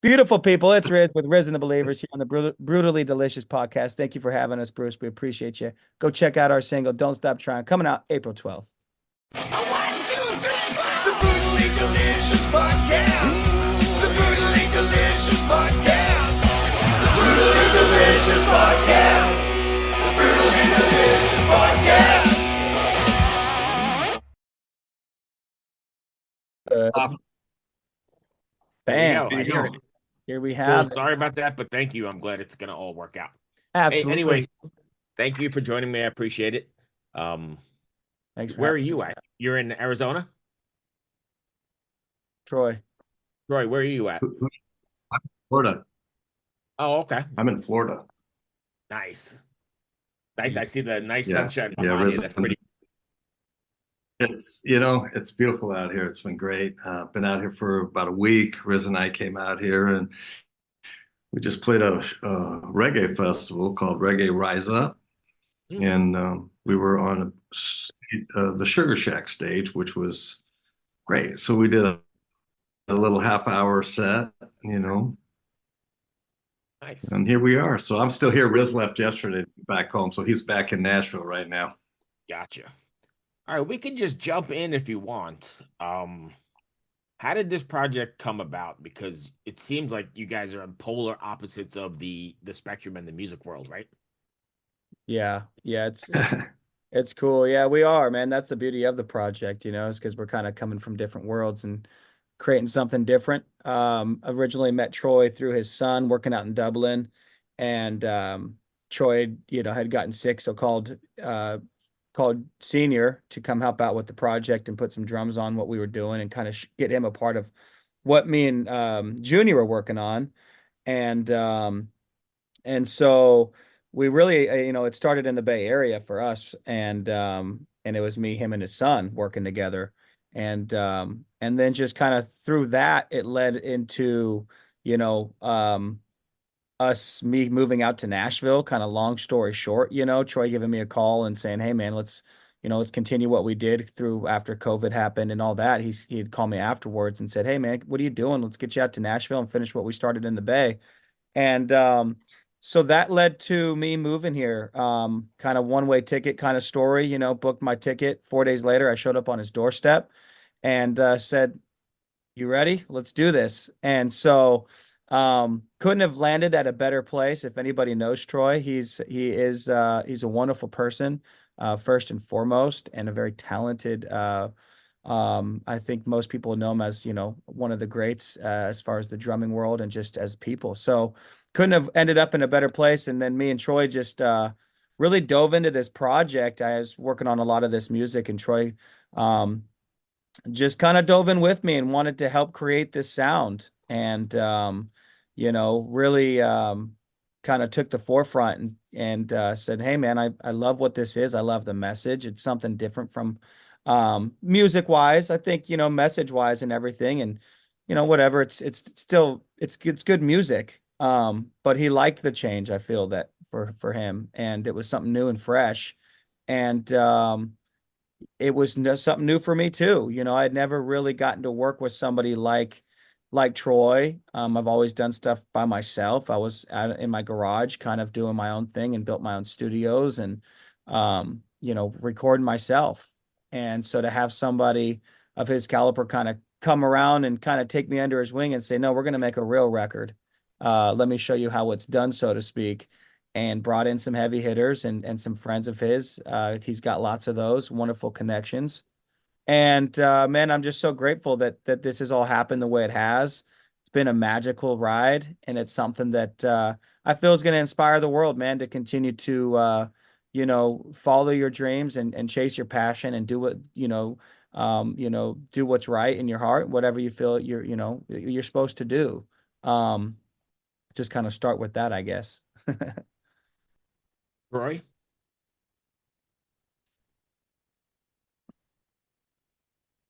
Beautiful people. It's Rizz with Rizz and the Believers here on the Brutally Delicious podcast. Thank you for having us, Bruce. We appreciate you. Go check out our single, Don't Stop Trying, coming out April 12th. One, two, three, four. The Brutally Delicious Podcast. The Brutally Delicious Podcast. The Brutally Delicious Podcast. The Brutally Delicious Podcast. Bam. There you go. Here we Cool. have it. Sorry about that, but thank you. I'm glad it's gonna all work out. Absolutely. Hey, anyway, thank you for joining me. I appreciate it. Thanks for Where are having me. you at? You're in Arizona? Troy. Troy, where are you at? Florida. Oh, okay. I'm in Florida. Nice. Nice. I see the nice Yeah. sunshine Yeah, behind you. Rizz- That's pretty. It's beautiful out here. It's been great. Been out here for about a week. Rizz and I came out here and we just played a reggae festival called Reggae Rise Up. And we were on the Sugar Shack stage, which was great. So we did a little half-hour set, Nice. and here we are. So I'm still here. Rizz left yesterday back home, so he's back in Nashville right now. Gotcha. All right, we can just jump in if you want. How did this project come about? Because it seems like you guys are on polar opposites of the spectrum in the music world, right? Yeah. It's cool. Yeah, we are, man. That's the beauty of the project, is because we're kind of coming from different worlds and creating something different. Originally met Troy through his son working out in Dublin, and Troy, had gotten sick, so called Senior to come help out with the project and put some drums on what we were doing and kind of get him a part of what me and Junior were working on. And so we really, it started in the Bay Area for us, and it was me, him, and his son working together, and then just kind of through that, it led into, me moving out to Nashville. Kind of long story short, Troy giving me a call and saying, "Hey, man, let's continue what we did through after COVID happened and all that." He'd call me afterwards and said, "Hey, man, what are you doing? Let's get you out to Nashville and finish what we started in the Bay." And so that led to me moving here. Kind of one-way ticket kind of story, booked my ticket. 4 days later, I showed up on his doorstep and said, "You ready? Let's do this." And so couldn't have landed at a better place. If anybody knows Troy, he's a wonderful person, first and foremost, and a very talented I think most people know him as, one of the greats as far as the drumming world and just as people. So couldn't have ended up in a better place. And then me and Troy just really dove into this project. I was working on a lot of this music, and Troy just kind of dove in with me and wanted to help create this sound. And really kind of took the forefront and said, "Hey, man, I love what this is. I love the message. It's something different from music wise, I think, message wise and everything, and whatever, it's still it's good music, but he liked the change. I feel that for him, and it was something new and fresh, and it was something new for me too. I'd never really gotten to work with somebody like Troy. I've always done stuff by myself. I was out in my garage kind of doing my own thing and built my own studios and recording myself. And so to have somebody of his caliber kind of come around and kind of take me under his wing and say, "No, we're going to make a real record. Let me show you how it's done," so to speak, and brought in some heavy hitters and some friends of his. He's got lots of those wonderful connections. And man, I'm just so grateful that this has all happened the way it has. It's been a magical ride, and it's something that I feel is going to inspire the world, man, to continue to follow your dreams and chase your passion and do what, do what's right in your heart, whatever you feel you're supposed to do. Just kind of start with that, I guess. Roy?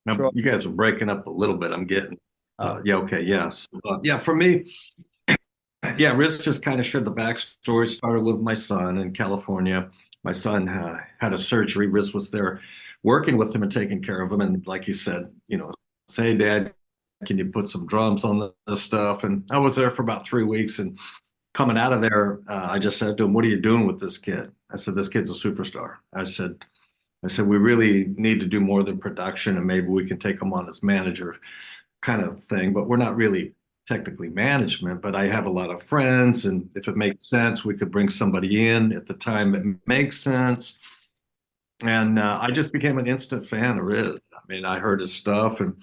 Now, Troy. you guys are breaking up a little bit. I'm getting, Oh. yeah, okay, yes. Yeah, for me, yeah, Rizz just kind of shared the backstory. Started with my son in California. My son had a surgery. Rizz was there working with him and taking care of him. And like he said, say, "Hey, Dad, can you put some drums on this stuff? And I was there for about 3 weeks. And coming out of there, I just said to him, "What are you doing with this kid?" I said, "This kid's a superstar." I said, "We really need to do more than production, and maybe we can take him on as manager kind of thing, but we're not really technically management, but I have a lot of friends, and if it makes sense, we could bring somebody in at the time it makes sense." And I just became an instant fan of Riz. I mean, I heard his stuff, and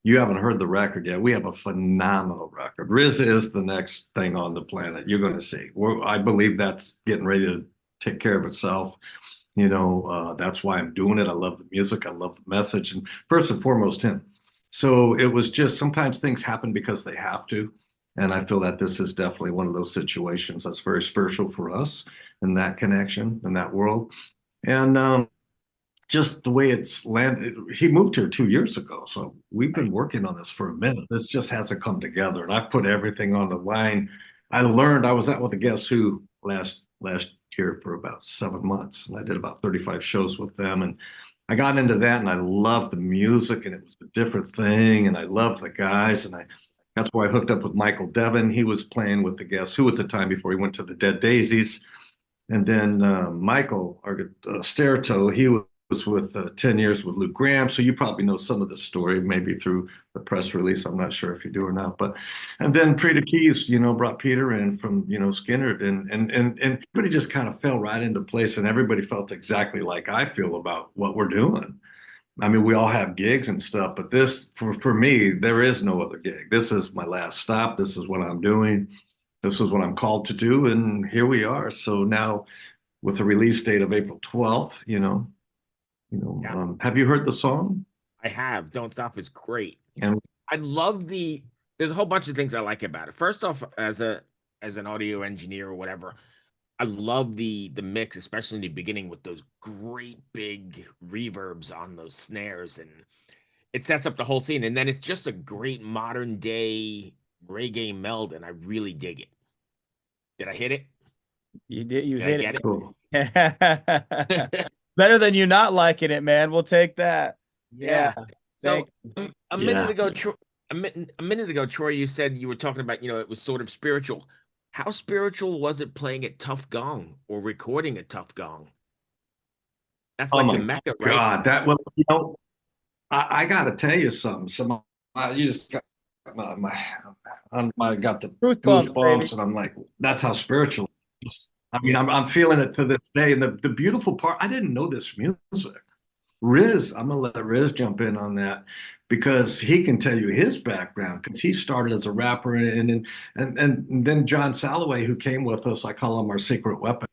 you haven't heard the record yet. We have a phenomenal record. Riz is the next thing on the planet. You're going to see. I believe that's getting ready to take care of itself. That's why I'm doing it. I love the music. I love the message, and first and foremost, him. So it was just sometimes things happen because they have to. And I feel that this is definitely one of those situations that's very spiritual for us in that connection, in that world. And just the way it's landed. He moved here 2 years ago, so we've been working on this for a minute. This just hasn't come together, and I've put everything on the line. I was out with a Guess Who last year for about 7 months, and I did about 35 shows with them, and I got into that, and I loved the music, and it was a different thing, and I loved the guys, and I that's why I hooked up with Michael Devin. He was playing with the Guess Who at the time before he went to the Dead Daisies. And then Michael Sterto, he was with 10 years with Luke Graham. So you probably know some of the story, maybe through the press release. I'm not sure if you do or not. And then Peter Keys, brought Peter in from, Skinner, and everybody just kind of fell right into place, and everybody felt exactly like I feel about what we're doing. I mean, we all have gigs and stuff, but this, for me, there is no other gig. This is my last stop. This is what I'm doing. This is what I'm called to do, and here we are. So now, with the release date of April 12th, Yeah, have you heard the song? I have. Don't Stop is great. And I love there's a whole bunch of things I like about it. First off, as an audio engineer or whatever, I love the mix, especially in the beginning with those great big reverbs on those snares, and it sets up the whole scene. And then it's just a great modern day reggae meld, and I really dig it. Did I hit it? You did. You Did I hit get cool. it. Better than you not liking it, man. We'll take that. Yeah. Yeah. So Thank. a minute Yeah. ago, a minute ago, Troy, you said you were talking about, it was sort of spiritual. How spiritual was it playing at Tough Gong or recording at Tough Gong? That's Oh like the my Mecca, right? God, I got to tell you something. You just got I got the Truth bumps, baby. goosebumps, and I'm like, that's how spiritual it is. I mean, I'm feeling it to this day. And the beautiful part, I didn't know this music. Riz, I'm gonna let Riz jump in on that because he can tell you his background because he started as a rapper, and then John Salloway, who came with us, I call him our secret weapon.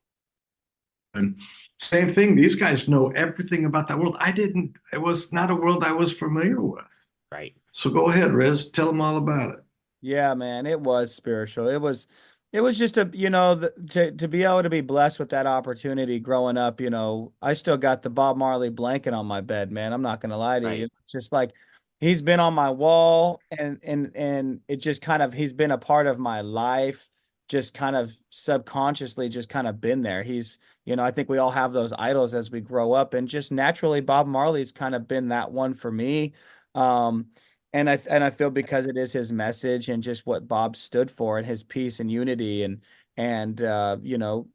And same thing, these guys know everything about that world. I didn't, it was not a world I was familiar with. Right. So go ahead, Riz, tell them all about it. Yeah, man, it was spiritual. It was just to be able to be blessed with that opportunity growing up, I still got the Bob Marley blanket on my bed, man. I'm not gonna lie to you. Right. It's just like he's been on my wall, and it just kind of he's been a part of my life, just kind of subconsciously just kind of been there. I think we all have those idols as we grow up, and just naturally Bob Marley's kind of been that one for me. Um, and I feel because it is his message and just what Bob stood for and his peace and unity, and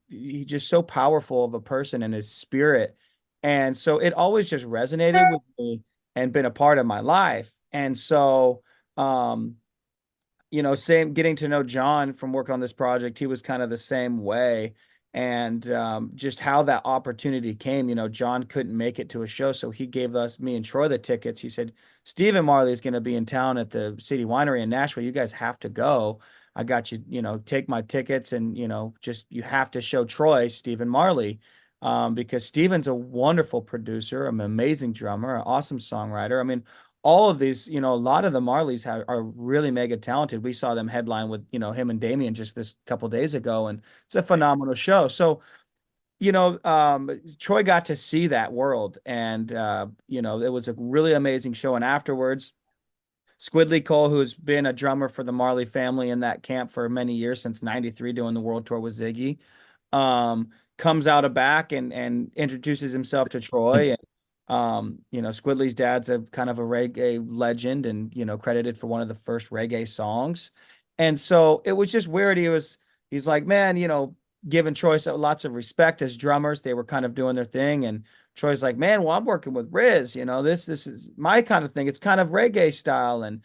he's just so powerful of a person in his spirit. And so it always just resonated with me and been a part of my life. And so um same getting to know John from working on this project, he was kind of the same way. And just how that opportunity came, John couldn't make it to a show, so he gave me and Troy the tickets. He said, Stephen Marley is going to be in town at the City Winery in Nashville. You guys have to go. I got you, take my tickets, and, just you have to show Troy Stephen Marley, because Stephen's a wonderful producer, an amazing drummer, an awesome songwriter. I mean, all of these, a lot of the Marleys are really mega talented. We saw them headline with, him and Damien just this couple days ago, and it's a phenomenal show. So, Troy got to see that world, and, it was a really amazing show. And afterwards, Squidly Cole, who's been a drummer for the Marley family in that camp for many years, since '93, doing the world tour with Ziggy, comes out of back and introduces himself to Troy. Squidly's dad's a kind of a reggae legend and, credited for one of the first reggae songs. And so it was just weird. He's like, man, giving Troy lots of respect as drummers. They were kind of doing their thing. And Troy's like, man, well, I'm working with Rizz, this is my kind of thing. It's kind of reggae style and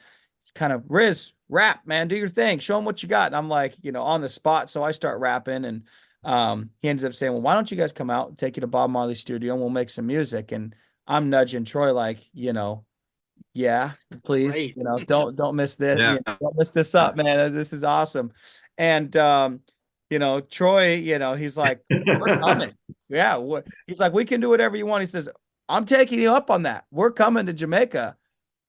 kind of Rizz rap, man, do your thing, show them what you got. And I'm like, on the spot. So I start rapping and he ends up saying, well, why don't you guys come out and take you to Bob Marley's studio and we'll make some music. And I'm nudging Troy like, yeah, please, Great. don't miss this, Yeah. don't miss this up, man. This is awesome. And Troy, he's like, we're coming. Yeah, he's like, we can do whatever you want. He says, I'm taking you up on that. We're coming to Jamaica.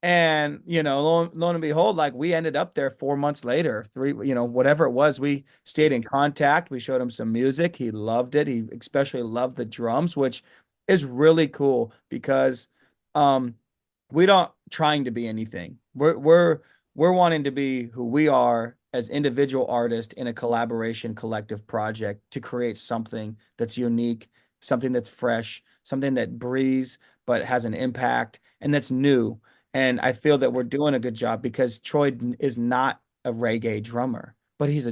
And, lo and behold, like we ended up there 4 months later, whatever it was, we stayed in contact. We showed him some music. He loved it. He especially loved the drums, which is really cool because we don't trying to be anything. We're wanting to be who we are as individual artists in a collaboration collective project to create something that's unique, something that's fresh, something that breathes but has an impact and that's new. And I feel that we're doing a good job because Troy is not a reggae drummer, but he's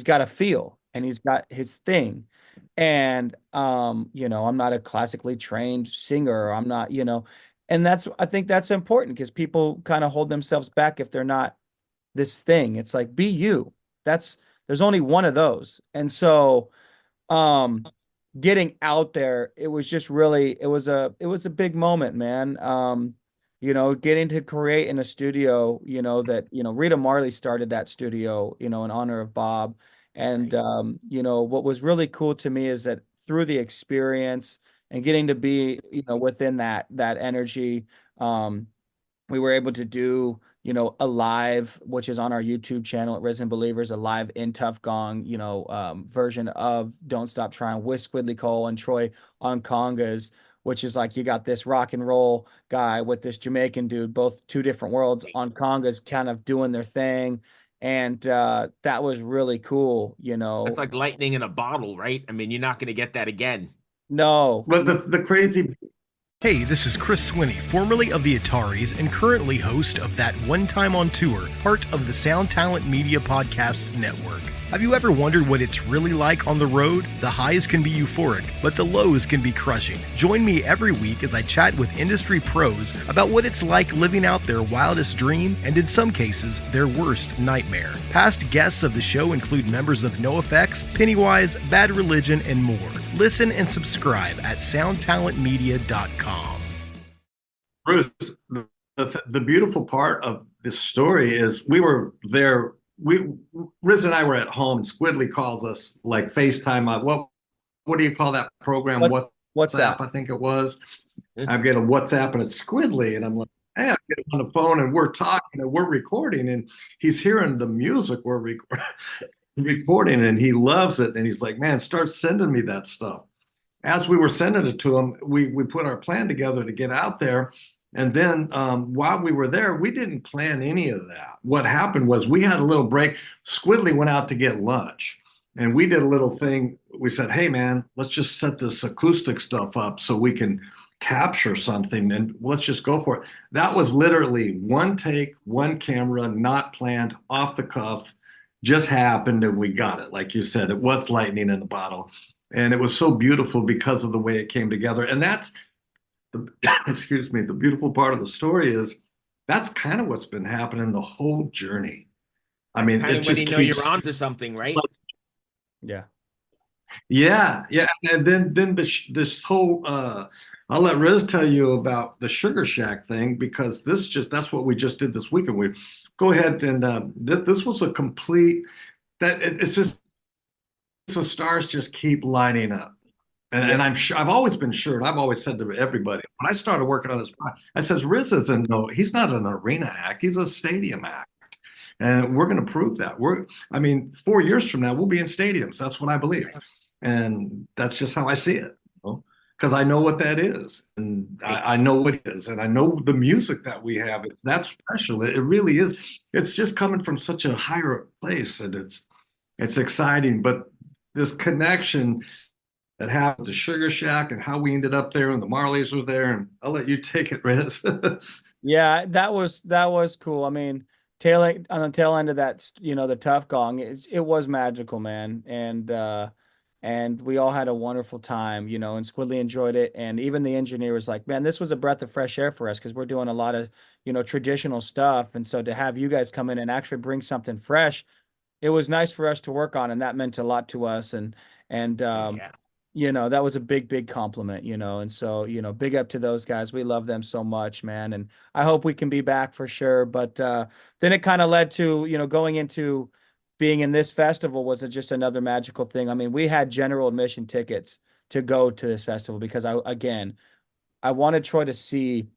got a feel and he's got his thing. And I'm not a classically trained singer. I'm not, and I think that's important because people kind of hold themselves back if they're not this thing. It's like be you. There's only one of those. And so um getting out there, it was just really it was a big moment, man. Getting to create in a studio, that, Rita Marley started that studio, in honor of Bob. And, Right. what was really cool to me is that through the experience and getting to be, within that energy, we were able to do, a live, which is on our YouTube channel at Risen Believers, a live in Tough Gong, version of Don't Stop Trying with Squidly Cole and Troy on congas, which is like you got this rock and roll guy with this Jamaican dude, both two different worlds on congas, kind of doing their thing. And that was really cool, That's like lightning in a bottle, right? I mean, you're not going to get that again. No, But the crazy Hey, this is Chris Swinney, formerly of the Ataris and currently host of That One Time on Tour, part of the Sound Talent Media Podcast Network. Have you ever wondered what it's really like on the road? The highs can be euphoric, but the lows can be crushing. Join me every week as I chat with industry pros about what it's like living out their wildest dream and, in some cases, their worst nightmare. Past guests of the show include members of NoFX, Pennywise, Bad Religion, and more. Listen and subscribe at soundtalentmedia.com. Bruce, the beautiful part of this story is we were there. Riz and I were at home. And Squidly calls us like FaceTime. What do you call that program? what's that? I think it was. I get a WhatsApp and it's Squidly, and I'm like, hey, I get him on the phone and we're talking and we're recording, and he's hearing the music we're recording, and he loves it, and he's like, man, start sending me that stuff. As we were sending it to him, we put our plan together to get out there. And then while we were there, we didn't plan any of that. What happened was we had a little break. Squidly went out to get lunch. And we did a little thing. We said, hey, man, let's just set this acoustic stuff up so we can capture something. And let's just go for it. That was literally one take, one camera, not planned, off the cuff, just happened. And we got it. Like you said, it was lightning in a bottle. And it was so beautiful because of the way it came together. And that's excuse me, the beautiful part of the story is that's kind of what's been happening the whole journey. I mean, Kind it of when just you know keeps, you're onto something, right? Yeah. yeah. And then this whole, I'll let Riz tell you about the Sugar Shack thing, because that's what we just did this weekend. We go ahead and this was a complete, it's just, the stars just keep lining up. And I'm sure I've always been sure, and I've always said to everybody when I started working on this, I says Rizz isn't he's not an arena act, he's a stadium act, and we're going to prove that. 4 years from now we'll be in stadiums. That's what I believe, and that's just how I see it. Because I know what that is, and I know what it is, and I know the music that we have. That's special. It really is. It's just coming from such a higher place, and it's exciting. But this connection that happened to Sugar Shack and how we ended up there and the Marleys were there. And I'll let you take it, Riz. Yeah, that was cool. I mean, on the tail end of that, the tough gong, it was magical, man. And we all had a wonderful time, and Squidly enjoyed it. And even the engineer was like, man, this was a breath of fresh air for us because we're doing a lot of, traditional stuff. And so to have you guys come in and actually bring something fresh, it was nice for us to work on, and that meant a lot to us. And Oh yeah. that was a big, big compliment, and so, big up to those guys. We love them so much, man. And I hope we can be back for sure. But then it kind of led to, going into being in this festival was just another magical thing. I mean, we had general admission tickets to go to this festival because I wanted Troy to see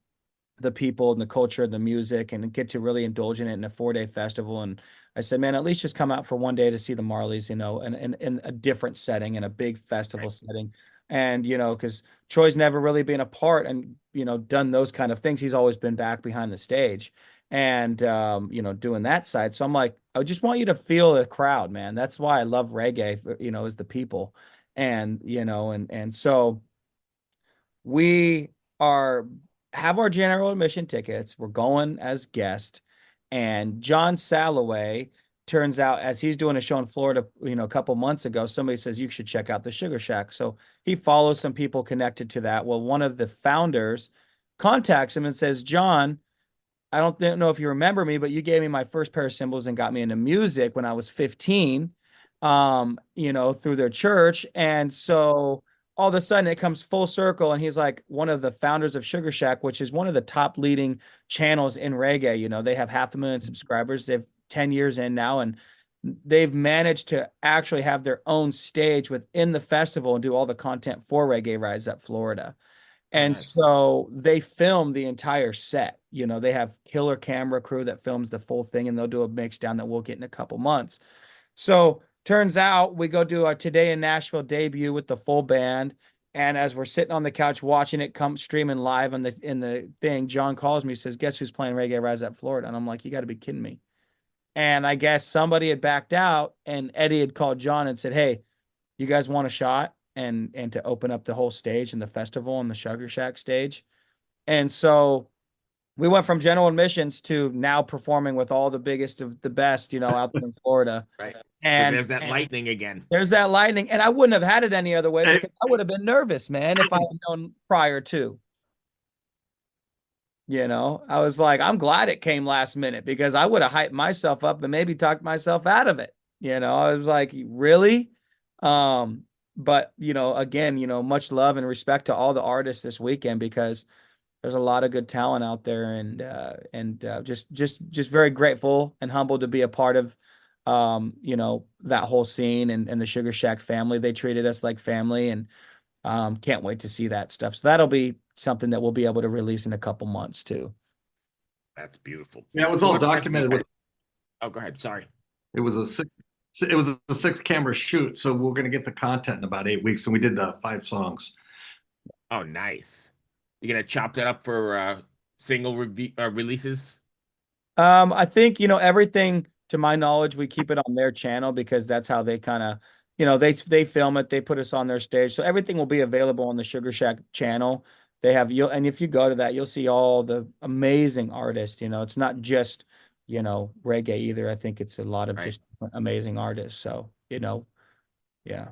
the people and the culture and the music and get to really indulge in it in a 4-day festival. And I said, man, at least just come out for one day to see the Marleys, in a different setting, in a big festival Right. setting. And, because Troy's never really been a part and, done those kind of things. He's always been back behind the stage and, doing that side. So I'm like, I just want you to feel the crowd, man. That's why I love reggae, is the people. And, and so we are have our general admission tickets. We're going as guests, and John Salloway turns out as he's doing a show in Florida, a couple months ago, somebody says you should check out the Sugar Shack. So he follows some people connected to that. Well, one of the founders contacts him and says, John, I don't know if you remember me, but you gave me my first pair of cymbals and got me into music when I was 15, through their church. And so all of a sudden it comes full circle. And he's like one of the founders of Sugar Shack, which is one of the top leading channels in reggae. They have 500,000 subscribers. They've 10 years in now, and they've managed to actually have their own stage within the festival and do all the content for Reggae Rise Up Florida. Oh And nice. so they film the entire set. They have killer camera crew that films the full thing, and they'll do a mix down that we'll get in a couple months. So turns out we go do our Today in Nashville debut with the full band. And as we're sitting on the couch watching it come streaming live in the thing, John calls me, says, guess who's playing Reggae Rise Up Florida? And I'm like, you got to be kidding me. And I guess somebody had backed out, and Eddie had called John and said, hey, you guys want a shot? And to open up the whole stage and the festival and the Sugar Shack stage. And so we went from general admissions to now performing with all the biggest of the best, out there in Florida. Right. So And there's that lightning again. there's that lightning. And I wouldn't have had it any other way because I would have been nervous, man, if I had known prior to. I was like, I'm glad it came last minute because I would have hyped myself up and maybe talked myself out of it. I was like, really? But again, much love and respect to all the artists this weekend because there's a lot of good talent out there, and just very grateful and humbled to be a part of that whole scene and the Sugar Shack family. They treated us like family, and can't wait to see that stuff. So that'll be something that we'll be able to release in a couple months too. That's beautiful. Yeah, it was So all what's next for you documented. guys? Oh, go ahead. Sorry. It was a 6 camera shoot, so we're going to get the content in about 8 weeks, and we did 5 songs. Oh, nice. You gonna chop that up for single releases? I think, everything to my knowledge, we keep it on their channel because that's how they kind of, they film it, they put us on their stage. So everything will be available on the Sugar Shack channel. And if you go to that, you'll see all the amazing artists. It's not just, reggae either. I think it's a lot of Right. just amazing artists. So, yeah.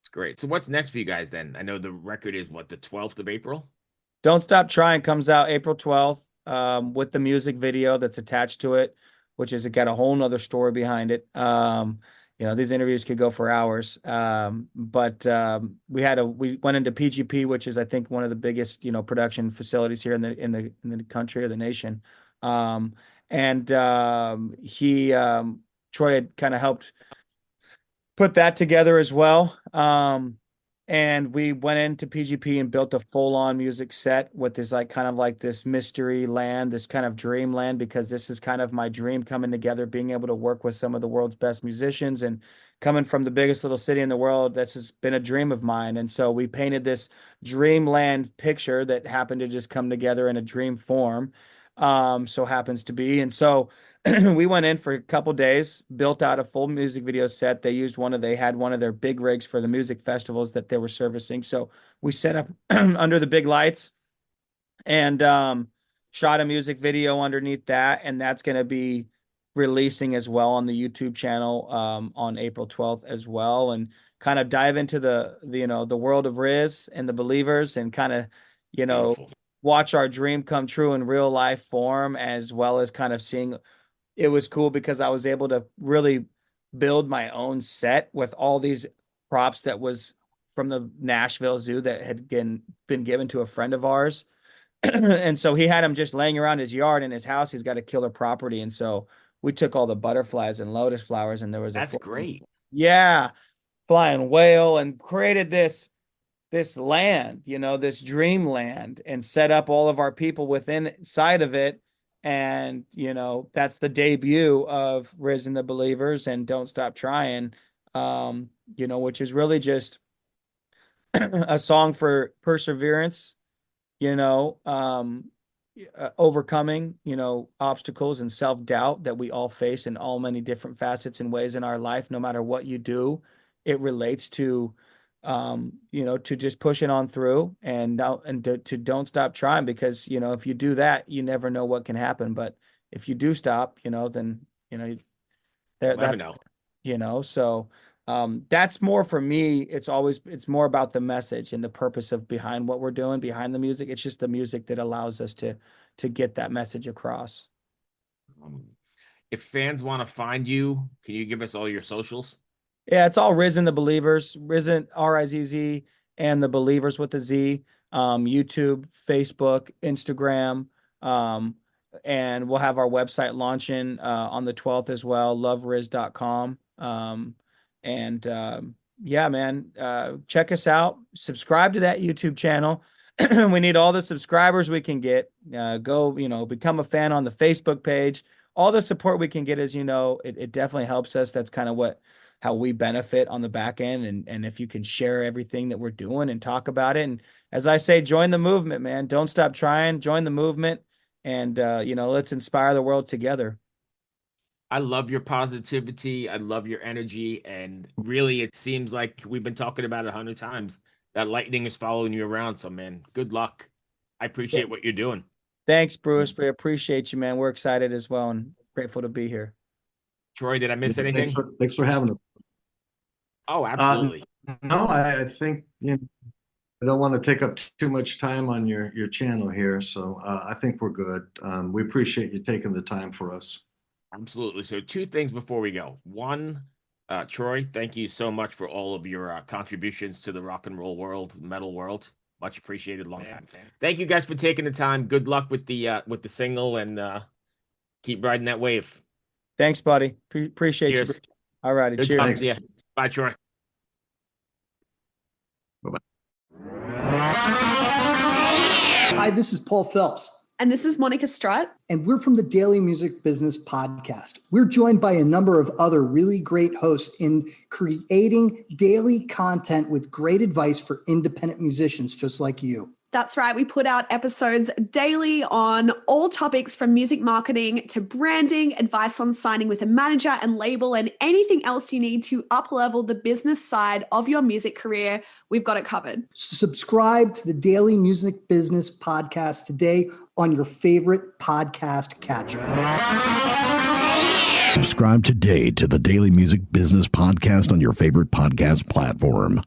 It's great. So what's next for you guys then? I know the record is what, the 12th of April? Don't Stop Trying comes out April 12th, with the music video that's attached to it, which is it got a whole nother story behind it. These interviews could go for hours. But we went into PGP, which is I think one of the biggest, production facilities here in the country or the nation. And Troy had kind of helped put that together as well. And we went into PGP and built a full-on music set with this kind of like this mystery land, this kind of dreamland, because this is kind of my dream coming together, being able to work with some of the world's best musicians and coming from the biggest little city in the world. This has been a dream of mine. And so we painted this dreamland picture that happened to just come together in a dream form. So happens to be. And so we went in for a couple days, built out a full music video set. They had one of their big rigs for the music festivals that they were servicing. So we set up under the big lights and shot a music video underneath that. And that's going to be releasing as well on the YouTube channel on April 12th as well. And kind of dive into the world of Rizz and the Believers, and kind of, Beautiful. watch our dream come true in real life form, as well as kind of seeing. It was cool because I was able to really build my own set with all these props that was from the Nashville Zoo that had been given to a friend of ours. And so he had them just laying around his yard in his house. He's got a killer property. And so we took all the butterflies and lotus flowers, and there was That's great. yeah, flying whale, and created this land, this dreamland, and set up all of our people within inside of it. And, that's the debut of Rizz and the Believers and Don't Stop Trying, which is really just a song for perseverance, you know, um, overcoming, obstacles and self-doubt that we all face in all many different facets and ways in our life. No matter what you do, it relates to, to just pushing on through, and to don't stop trying, because, if you do that, you never know what can happen. But if you do stop, then, Never that's, know. so that's more for me. It's more about the message and the purpose of behind what we're doing, behind the music. It's just the music that allows us to get that message across. Um, if fans want to find you, can you give us all your socials? Yeah, it's all Rizz and the Believers, Rizz, Rizz, and the Believers with a Z. YouTube, Facebook, Instagram, and we'll have our website launching on the 12th as well, loverizz.com. Yeah, man, check us out. Subscribe to that YouTube channel. We need all the subscribers we can get. Go, become a fan on the Facebook page. All the support we can get, as it definitely helps us. That's kind of how we benefit on the back end. And if you can share everything that we're doing and talk about it. And as I say, join the movement, man. Don't stop trying. Join the movement. And, let's inspire the world together. I love your positivity. I love your energy. And really, it seems like we've been talking about it 100 times. That lightning is following you around. So, man, good luck. I appreciate what you're doing. Thanks, Bruce. We appreciate you, man. We're excited as well and grateful to be here. Troy, did I miss anything? Thanks for having us. Oh, absolutely. No, I think I don't want to take up too much time on your channel here, so I think we're good. We appreciate you taking the time for us. Absolutely. So 2 things before we go. One, Troy, thank you so much for all of your contributions to the rock and roll world, metal world. Much appreciated. Long time. Thank you guys for taking the time. Good luck with the single, and keep riding that wave. Thanks, buddy. Appreciate Cheers. you. All righty. Good Cheers. talking to you. Bye, Troy. Bye-bye. Hi, this is Paul Phelps. And this is Monica Strutt. And we're from the Daily Music Business Podcast. We're joined by a number of other really great hosts in creating daily content with great advice for independent musicians just like you. That's right. We put out episodes daily on all topics from music marketing to branding, advice on signing with a manager and label, and anything else you need to up-level the business side of your music career. We've got it covered. Subscribe to the Daily Music Business Podcast today on your favorite podcast catcher. Subscribe today to the Daily Music Business Podcast on your favorite podcast platform.